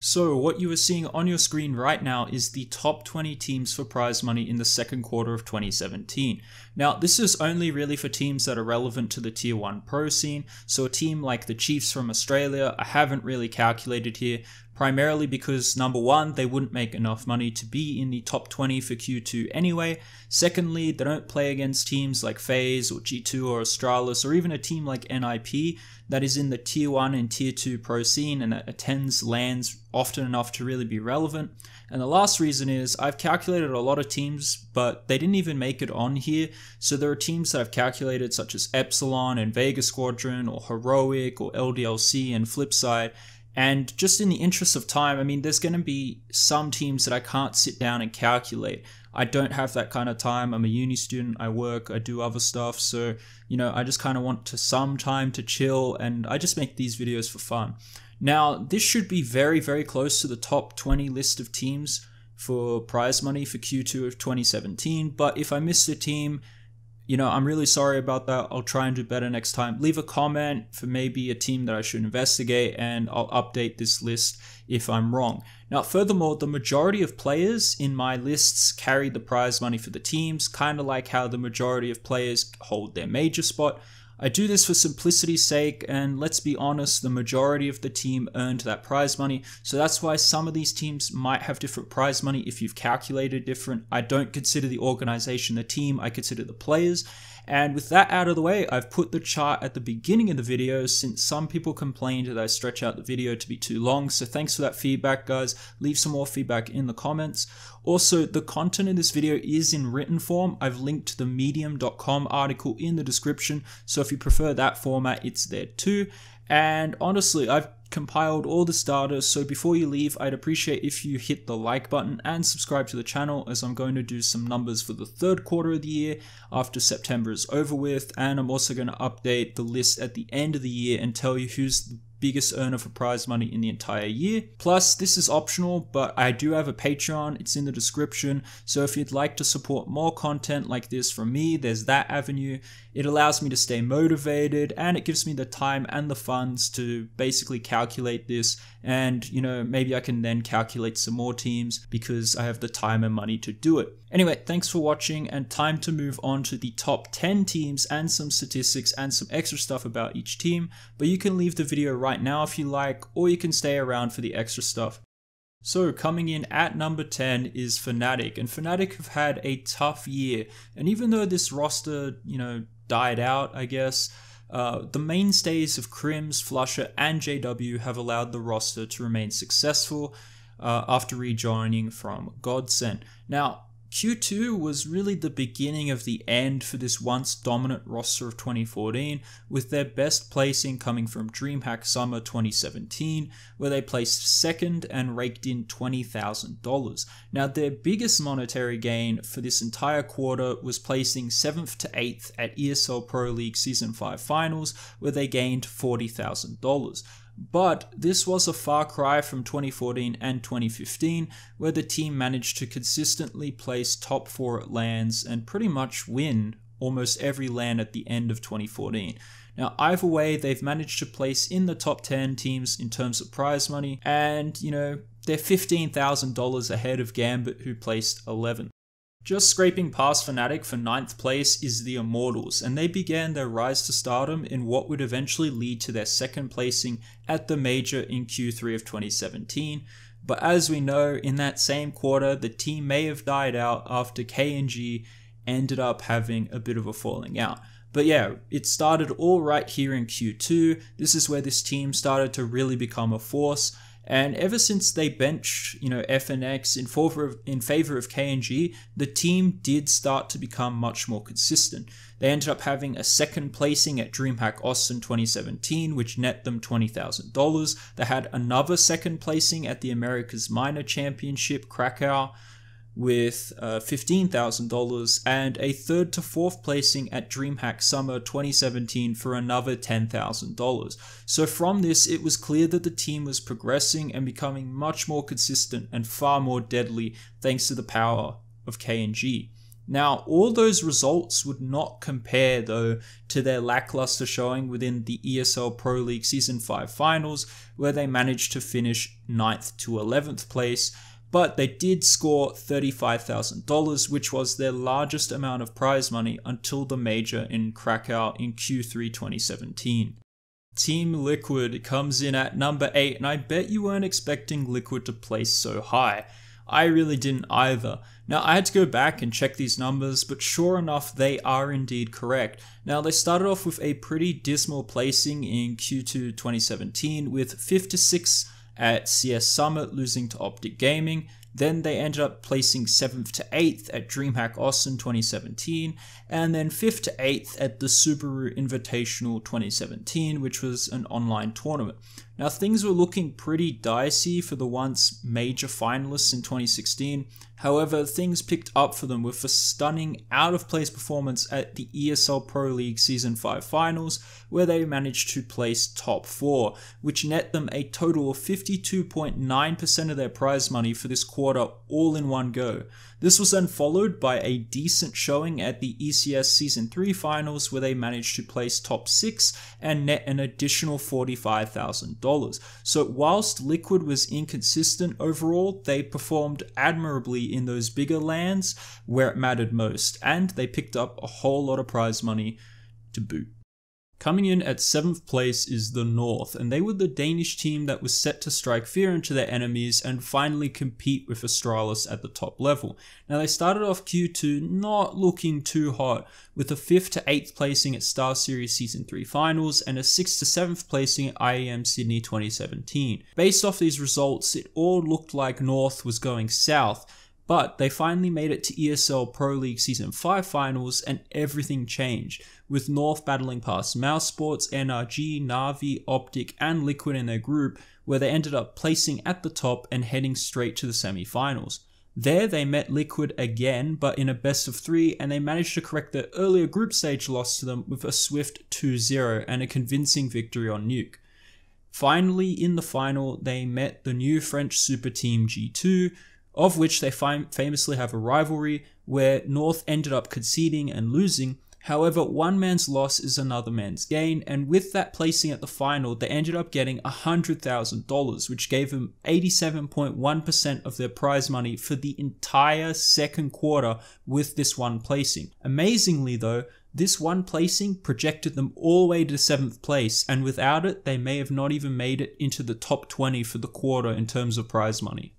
So what you are seeing on your screen right now is the top 20 teams for prize money in the second quarter of 2017. Now this is only really for teams that are relevant to the tier 1 pro scene, so a team like the Chiefs from Australia I haven't really calculated here, primarily because number one, they wouldn't make enough money to be in the top 20 for Q2 anyway. Secondly, they don't play against teams like FaZe or G2 or Astralis or even a team like NIP that is in the tier 1 and tier 2 pro scene and that attends LANs often enough to really be relevant. And the last reason is I've calculated a lot of teams, but they didn't even make it on here. So there are teams that I've calculated such as Epsilon and Vega Squadron or Heroic or LDLC and Flipside. And just in the interest of time, I mean, there's going to be some teams that I can't sit down and calculate. I don't have that kind of time. I'm a uni student, I work, I do other stuff. So, you know, I just kind of want some time to chill and I just make these videos for fun. Now, this should be very, very close to the top 20 list of teams for prize money for Q2 of 2017. But if I missed a team, you know, I'm really sorry about that. I'll try and do better next time. Leave a comment for maybe a team that I should investigate and I'll update this list if I'm wrong. Now, furthermore, the majority of players in my lists carry the prize money for the teams, kind of like how the majority of players hold their major spot. I do this for simplicity's sake, and let's be honest, the majority of the team earned that prize money, so that's why some of these teams might have different prize money if you've calculated different. I don't consider the organization the team, I consider the players. And with that out of the way, I've put the chart at the beginning of the video since some people complained that I stretch out the video to be too long, so thanks for that feedback, guys. Leave some more feedback in the comments. Also, the content in this video is in written form. I've linked to the medium.com article in the description, so if you prefer that format, it's there too. And honestly, I've compiled all the data, so before you leave, I'd appreciate if you hit the like button and subscribe to the channel, as I'm going to do some numbers for the third quarter of the year after September is over with, and I'm also going to update the list at the end of the year and tell you who's the biggest earner for prize money in the entire year. Plus, this is optional, but I do have a Patreon, it's in the description, so if you'd like to support more content like this from me, there's that avenue. It allows me to stay motivated and it gives me the time and the funds to basically calculate this, and you know, maybe I can then calculate some more teams because I have the time and money to do it. Anyway, thanks for watching, and time to move on to the top 10 teams and some statistics and some extra stuff about each team, but you can leave the video right now if you like, or you can stay around for the extra stuff. So coming in at number 10 is Fnatic, and Fnatic have had a tough year, and even though this roster, you know, died out, I guess, the mainstays of Crims, Flusher, and JW have allowed the roster to remain successful after rejoining from Godsend. Now, Q2 was really the beginning of the end for this once dominant roster of 2014, with their best placing coming from DreamHack Summer 2017, where they placed second and raked in $20,000. Now, their biggest monetary gain for this entire quarter was placing 7th to 8th at ESL Pro League Season 5 Finals, where they gained $40,000. But this was a far cry from 2014 and 2015, where the team managed to consistently place top 4 at LANs and pretty much win almost every LAN at the end of 2014. Now, either way, they've managed to place in the top 10 teams in terms of prize money, and you know, they're $15,000 ahead of Gambit, who placed 11th. Just scraping past Fnatic for 9th place is the Immortals, and they began their rise to stardom in what would eventually lead to their second placing at the Major in Q3 of 2017. But as we know, in that same quarter, the team may have died out after KNG ended up having a bit of a falling out. But yeah, it started all right here in Q2. This is where this team started to really become a force. And ever since they benched, you know, FNX in favor of KNG, the team did start to become much more consistent. They ended up having a second placing at DreamHack Austin 2017, which net them $20,000. They had another second placing at the America's Minor Championship Krakow with $15,000, and a third to fourth placing at DreamHack Summer 2017 for another $10,000. So from this, it was clear that the team was progressing and becoming much more consistent and far more deadly thanks to the power of KNG. Now, all those results would not compare though to their lackluster showing within the ESL Pro League Season 5 finals, where they managed to finish 9th to 11th place, but they did score $35,000, which was their largest amount of prize money until the major in Krakow in Q3 2017. Team Liquid comes in at number 8, and I bet you weren't expecting Liquid to place so high. I really didn't either. Now, I had to go back and check these numbers, but sure enough, they are indeed correct. Now, they started off with a pretty dismal placing in Q2 2017 with 5th to 6th at CS Summit, losing to Optic Gaming. Then they ended up placing 7th to 8th at DreamHack Austin 2017, and then 5th to 8th at the Subaru Invitational 2017, which was an online tournament. Now, things were looking pretty dicey for the once major finalists in 2016. However, things picked up for them with a stunning out-of-place performance at the ESL Pro League Season 5 finals, where they managed to place top 4, which net them a total of 52.9% of their prize money for this quarter all in one go. This was then followed by a decent showing at the ECS Season 3 finals, where they managed to place top 6 and net an additional $45,000. So whilst Liquid was inconsistent overall, they performed admirably in those bigger lands where it mattered most, and they picked up a whole lot of prize money to boot. Coming in at 7th place is the North, and they were the Danish team that was set to strike fear into their enemies and finally compete with Astralis at the top level. Now, they started off Q2 not looking too hot, with a 5th to 8th placing at Star Series Season 3 finals and a 6th to 7th placing at IEM Sydney 2017. Based off these results, it all looked like North was going south, but they finally made it to ESL Pro League Season 5 finals and everything changed, with North battling past Mouse Sports, NRG, Na'Vi, Optic and Liquid in their group, where they ended up placing at the top and heading straight to the semi-finals. There they met Liquid again, but in a best of 3, and they managed to correct their earlier group stage loss to them with a swift 2-0 and a convincing victory on Nuke. Finally, in the final, they met the new French super team G2, of which they famously have a rivalry, where North ended up conceding and losing. However, one man's loss is another man's gain, and with that placing at the final, they ended up getting $100,000, which gave them 87.1% of their prize money for the entire second quarter with this one placing. Amazingly though, this one placing projected them all the way to 7th place, and without it, they may have not even made it into the top 20 for the quarter in terms of prize money.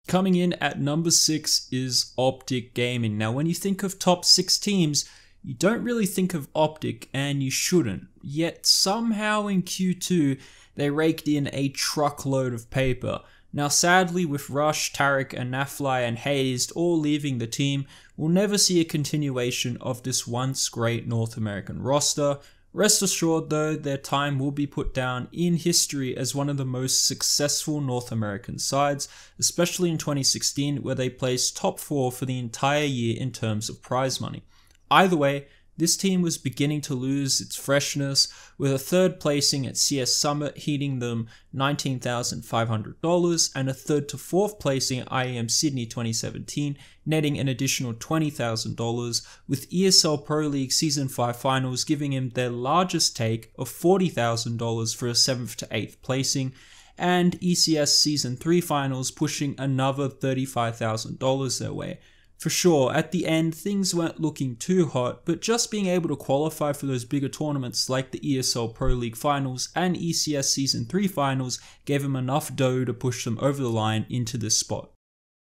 Coming in at number 6 is Optic Gaming. Now, when you think of top 6 teams, you don't really think of Optic, and you shouldn't. Yet somehow in Q2, they raked in a truckload of paper. Now, sadly, with Rush, Tarek, and Nafly and Hazed all leaving the team, we'll never see a continuation of this once great North American roster. Rest assured though, their time will be put down in history as one of the most successful North American sides, especially in 2016, where they placed top 4 for the entire year in terms of prize money. Either way, this team was beginning to lose its freshness, with a 3rd placing at CS Summit hitting them $19,500 and a 3rd to 4th placing at IEM Sydney 2017 netting an additional $20,000, with ESL Pro League Season 5 finals giving him their largest take of $40,000 for a 7th to 8th placing, and ECS Season 3 finals pushing another $35,000 their way. For sure, at the end, things weren't looking too hot, but just being able to qualify for those bigger tournaments like the ESL Pro League Finals and ECS Season 3 Finals gave them enough dough to push them over the line into this spot.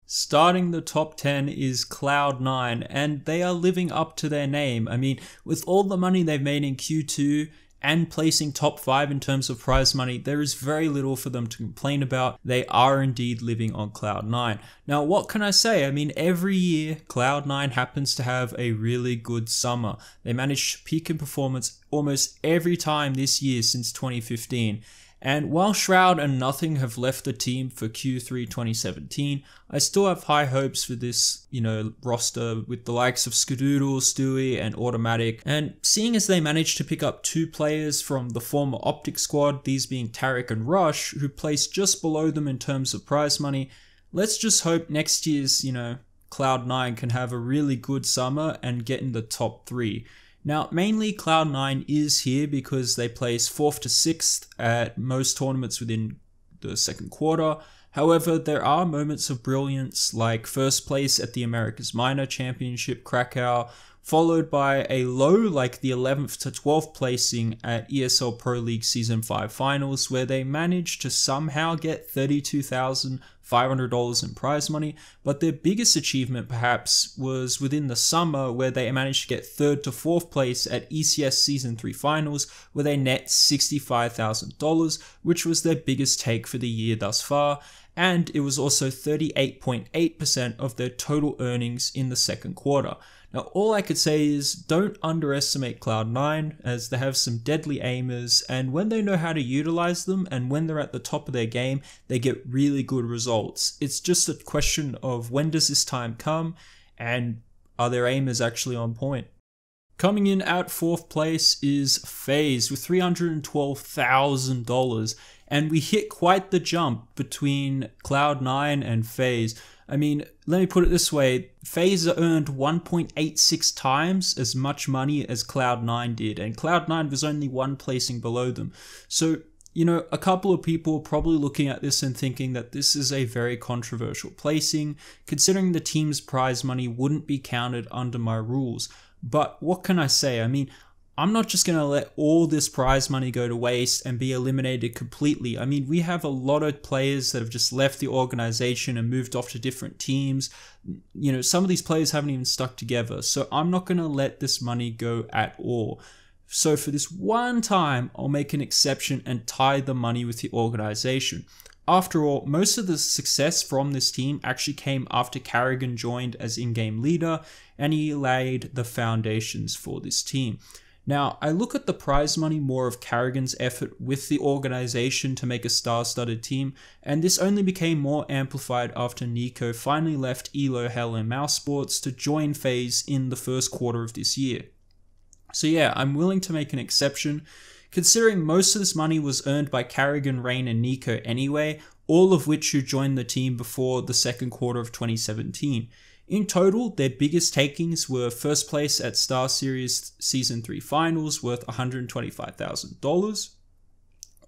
Starting the top 10 is Cloud9, and they are living up to their name. I mean, with all the money they've made in Q2, and placing top 5 in terms of prize money, there is very little for them to complain about. They are indeed living on Cloud9. Now, what can I say? I mean, every year, Cloud9 happens to have a really good summer. They managed to peak in performance almost every time this year since 2015. And while Shroud and Nothing have left the team for Q3 2017, I still have high hopes for this, roster with the likes of Skadoodle, Stewie, and Automatic. And seeing as they managed to pick up 2 players from the former Optic squad, these being Tarek and Rush, who placed just below them in terms of prize money, let's just hope next year's, Cloud9 can have a really good summer and get in the top 3. Now, mainly Cloud9 is here because they place 4th to 6th at most tournaments within the second quarter. However, there are moments of brilliance like 1st place at the America's Minor Championship Krakow, followed by a low like the 11th to 12th placing at ESL Pro League Season 5 Finals, where they managed to somehow get $32,500 in prize money, but their biggest achievement perhaps was within the summer, where they managed to get 3rd to 4th place at ECS Season 3 Finals, where they net $65,000, which was their biggest take for the year thus far, and it was also 38.8% of their total earnings in the second quarter. Now, all I could say is don't underestimate Cloud9, as they have some deadly aimers, and when they know how to utilize them and when they're at the top of their game, they get really good results. It's just a question of when does this time come, and are their aimers actually on point? Coming in at 4th place is FaZe with $312,000, and we hit quite the jump between Cloud9 and FaZe. I mean, let me put it this way, FaZe earned 1.86 times as much money as Cloud9 did, and Cloud9 was only one placing below them. So, you know, a couple of people are probably looking at this and thinking that this is a very controversial placing, considering the team's prize money wouldn't be counted under my rules. But what can I say? I mean, I'm not just going to let all this prize money go to waste and be eliminated completely. I mean, we have a lot of players that have just left the organization and moved off to different teams. You know, some of these players haven't even stuck together. So I'm not going to let this money go at all. So for this one time, I'll make an exception and tie the money with the organization. After all, most of the success from this team actually came after Carrigan joined as in-game leader, and he laid the foundations for this team. Now, I look at the prize money more of Carrigan's effort with the organization to make a star-studded team, and this only became more amplified after Nico finally left ELO, Hell and Mouse Sports to join FaZe in the first quarter of this year. So yeah, I'm willing to make an exception, considering most of this money was earned by Carrigan, Rain and Nico anyway, all of which who joined the team before the second quarter of 2017. In total, their biggest takings were 1st place at Star Series Season 3 Finals worth $125,000,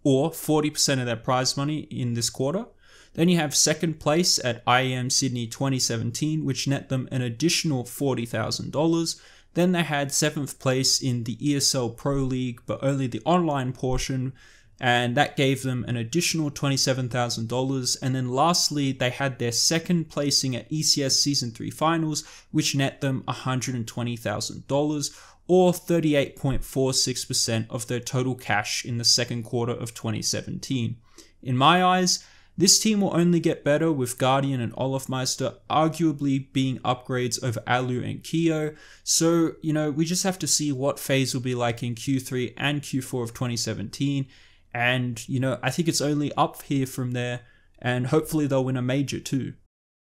or 40% of their prize money in this quarter. Then you have 2nd place at IEM Sydney 2017, which net them an additional $40,000. Then they had 7th place in the ESL Pro League, but only the online portion, and that gave them an additional $27,000. And then lastly, they had their 2nd placing at ECS Season 3 Finals, which net them $120,000, or 38.46% of their total cash in the second quarter of 2017. In my eyes, this team will only get better with Guardian and Olofmeister arguably being upgrades over Alu and Keo. So, you know, we just have to see what FaZe will be like in Q3 and Q4 of 2017. And, you know, I think it's only up here from there, and hopefully they'll win a major too.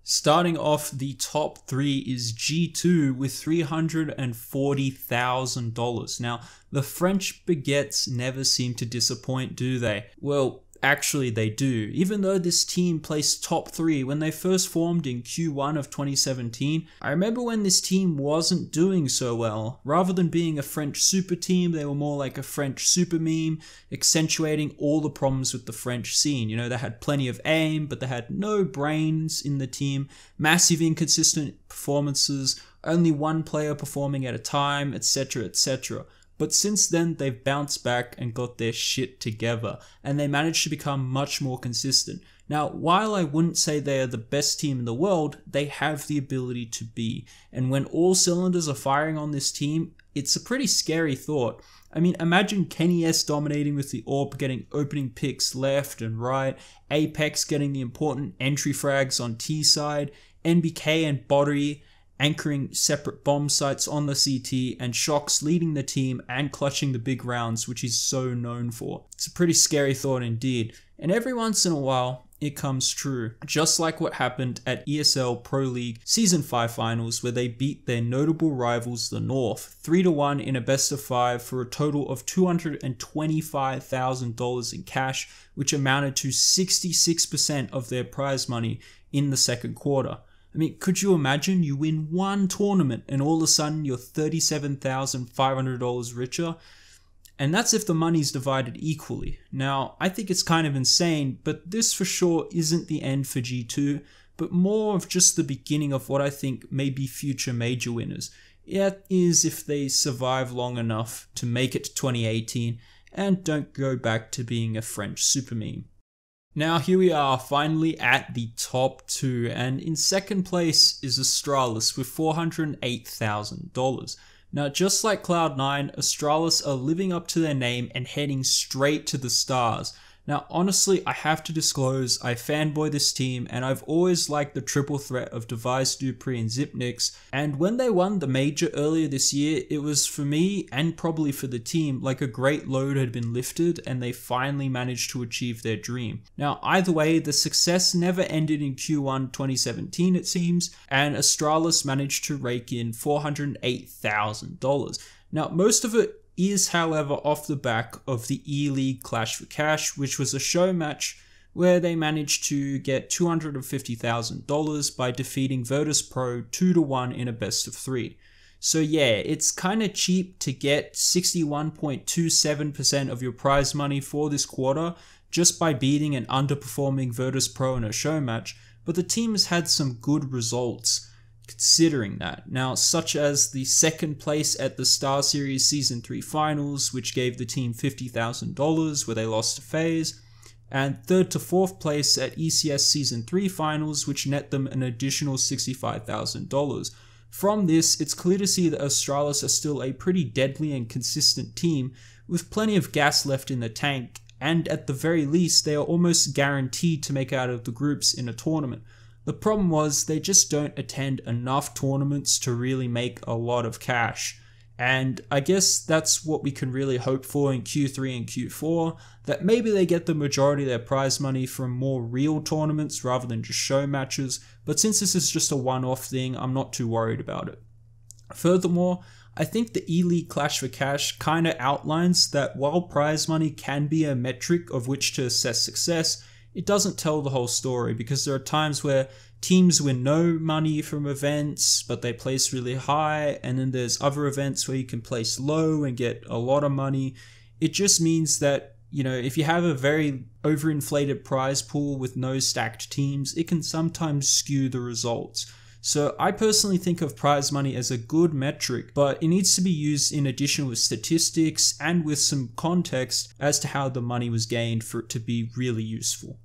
Starting off the top 3 is G2 with $340,000. Now, the French baguettes never seem to disappoint, do they? Well, actually they do. Even though this team placed top 3 when they first formed in Q1 of 2017, I remember when this team wasn't doing so well. Rather than being a French super team, they were more like a French super meme, accentuating all the problems with the French scene. You know, they had plenty of aim, but they had no brains in the team, massive inconsistent performances, only one player performing at a time, etc, etc. But since then, they've bounced back and got their shit together, and they managed to become much more consistent. Now, while I wouldn't say they are the best team in the world, they have the ability to be. And when all cylinders are firing on this team, it's a pretty scary thought. I mean, imagine Kenny S dominating with the AWP, getting opening picks left and right, Apex getting the important entry frags on T side, NBK and Bottery anchoring separate bomb sites on the CT, and Shox leading the team and clutching the big rounds, which he's so known for. It's a pretty scary thought indeed, and every once in a while it comes true, just like what happened at ESL Pro League Season 5 Finals, where they beat their notable rivals the North 3-1 in a best of 5 for a total of $225,000 in cash, which amounted to 66% of their prize money in the second quarter. I mean, could you imagine you win one tournament and all of a sudden you're $37,500 richer? And that's if the money's divided equally. Now, I think it's kind of insane, but this for sure isn't the end for G2, but more of just the beginning of what I think may be future major winners. It is if they survive long enough to make it to 2018 and don't go back to being a French super meme. Now here we are finally at the top 2, and in second place is Astralis with $408,000. Now just like Cloud9, Astralis are living up to their name and heading straight to the stars. Now honestly, I have to disclose, I fanboy this team and I've always liked the triple threat of Device, Dupree and Xyp9x, and when they won the major earlier this year, it was for me and probably for the team like a great load had been lifted and they finally managed to achieve their dream. Now either way, the success never ended in Q1 2017 it seems, and Astralis managed to rake in $408,000. Now most of it is however off the back of the E-League Clash for Cash, which was a show match where they managed to get $250,000 by defeating Virtus.pro 2-1 in a best of 3. So yeah, it's kinda cheap to get 61.27% of your prize money for this quarter just by beating an underperforming Virtus.pro in a show match, but the team has had some good results considering that. Now, such as the second place at the Star Series Season 3 Finals, which gave the team $50,000 where they lost to FaZe, and third to fourth place at ECS Season 3 Finals, which net them an additional $65,000. From this, it's clear to see that Astralis are still a pretty deadly and consistent team with plenty of gas left in the tank, and at the very least, they are almost guaranteed to make out of the groups in a tournament. The problem was they just don't attend enough tournaments to really make a lot of cash. And I guess that's what we can really hope for in Q3 and Q4, that maybe they get the majority of their prize money from more real tournaments rather than just show matches, but since this is just a one-off thing, I'm not too worried about it. Furthermore, I think the E-League Clash for Cash kinda outlines that while prize money can be a metric of which to assess success, it doesn't tell the whole story, because there are times where teams win no money from events, but they place really high, and then there's other events where you can place low and get a lot of money. It just means that, you know, if you have a very overinflated prize pool with no stacked teams, it can sometimes skew the results. So I personally think of prize money as a good metric, but it needs to be used in addition with statistics and with some context as to how the money was gained for it to be really useful.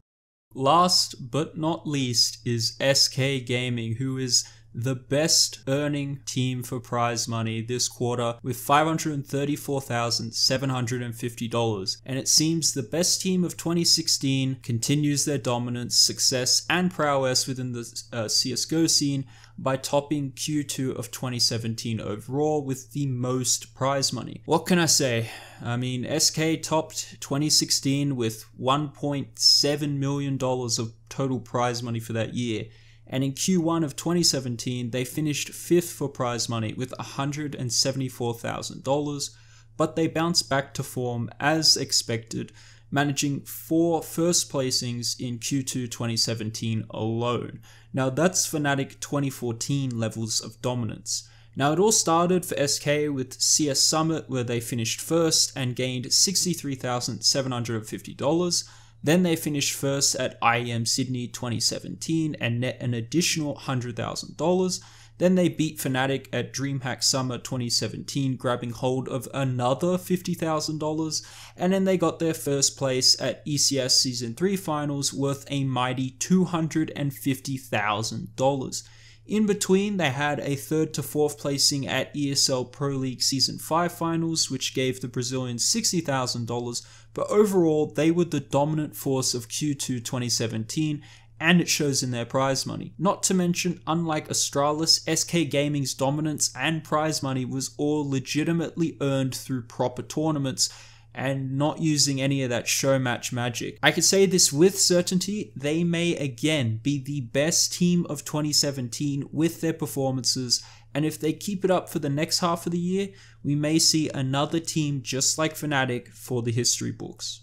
Last but not least is SK Gaming, who is the best earning team for prize money this quarter with $534,750, and it seems the best team of 2016 continues their dominance, success and prowess within the CSGO scene by topping Q2 of 2017 overall with the most prize money. What can I say? I mean, SK topped 2016 with $1.7 million of total prize money for that year, and in Q1 of 2017 they finished 5th for prize money with $174,000, but they bounced back to form as expected, managing 4 first placings in Q2 2017 alone. Now that's Fnatic 2014 levels of dominance. Now it all started for SK with CS Summit, where they finished first and gained $63,750. Then they finished first at IEM Sydney 2017 and net an additional $100,000. Then they beat Fnatic at DreamHack Summer 2017, grabbing hold of another $50,000, and then they got their first place at ECS Season 3 Finals worth a mighty $250,000. In between, they had a 3rd to 4th placing at ESL Pro League Season 5 Finals, which gave the Brazilians $60,000, but overall, they were the dominant force of Q2 2017, and it shows in their prize money. Not to mention, unlike Astralis, SK Gaming's dominance and prize money was all legitimately earned through proper tournaments, and not using any of that show match magic. I can say this with certainty, they may again be the best team of 2017 with their performances, and if they keep it up for the next half of the year, we may see another team just like Fnatic for the history books.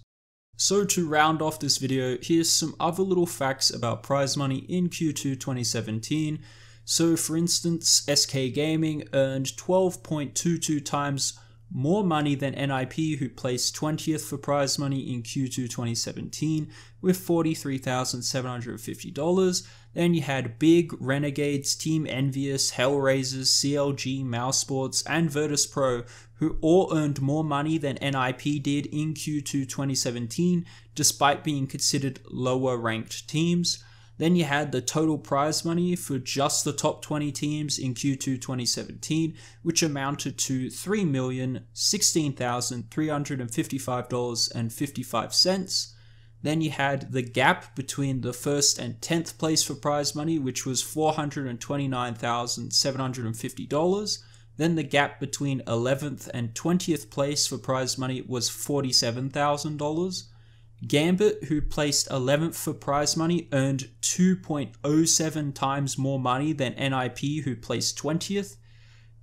So to round off this video, here's some other little facts about prize money in Q2 2017. So for instance, SK Gaming earned 12.22 times more money than NIP, who placed 20th for prize money in Q2 2017 with $43,750. Then you had Big, Renegades, Team Envious, Hellraisers, CLG, Mousesports, and Virtus.pro, who all earned more money than NIP did in Q2 2017, despite being considered lower ranked teams. Then you had the total prize money for just the top 20 teams in Q2 2017, which amounted to $3,016,355.55. Then you had the gap between the 1st and 10th place for prize money, which was $429,750. Then the gap between 11th and 20th place for prize money was $47,000. Gambit, who placed 11th for prize money, earned 2.07 times more money than NIP, who placed 20th.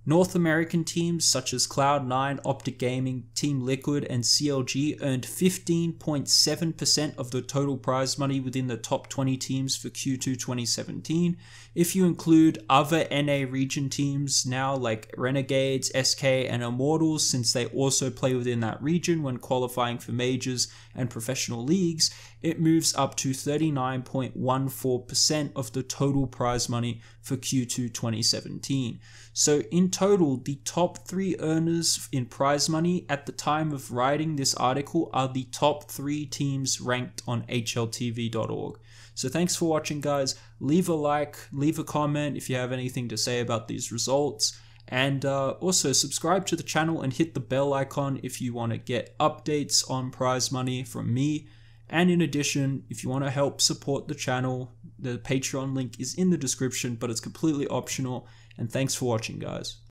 North American teams such as Cloud9, Optic Gaming, Team Liquid, and CLG earned 15.7% of the total prize money within the top 20 teams for Q2 2017. If you include other NA region teams now like Renegades, SK, and Immortals, since they also play within that region when qualifying for majors and professional leagues, it moves up to 39.14% of the total prize money for Q2 2017. So in total, the top 3 earners in prize money at the time of writing this article are the top 3 teams ranked on hltv.org. So thanks for watching, guys. Leave a like, leave a comment if you have anything to say about these results. And also subscribe to the channel and hit the bell icon if you want to get updates on prize money from me. And in addition, if you want to help support the channel, the Patreon link is in the description, but it's completely optional. And thanks for watching, guys.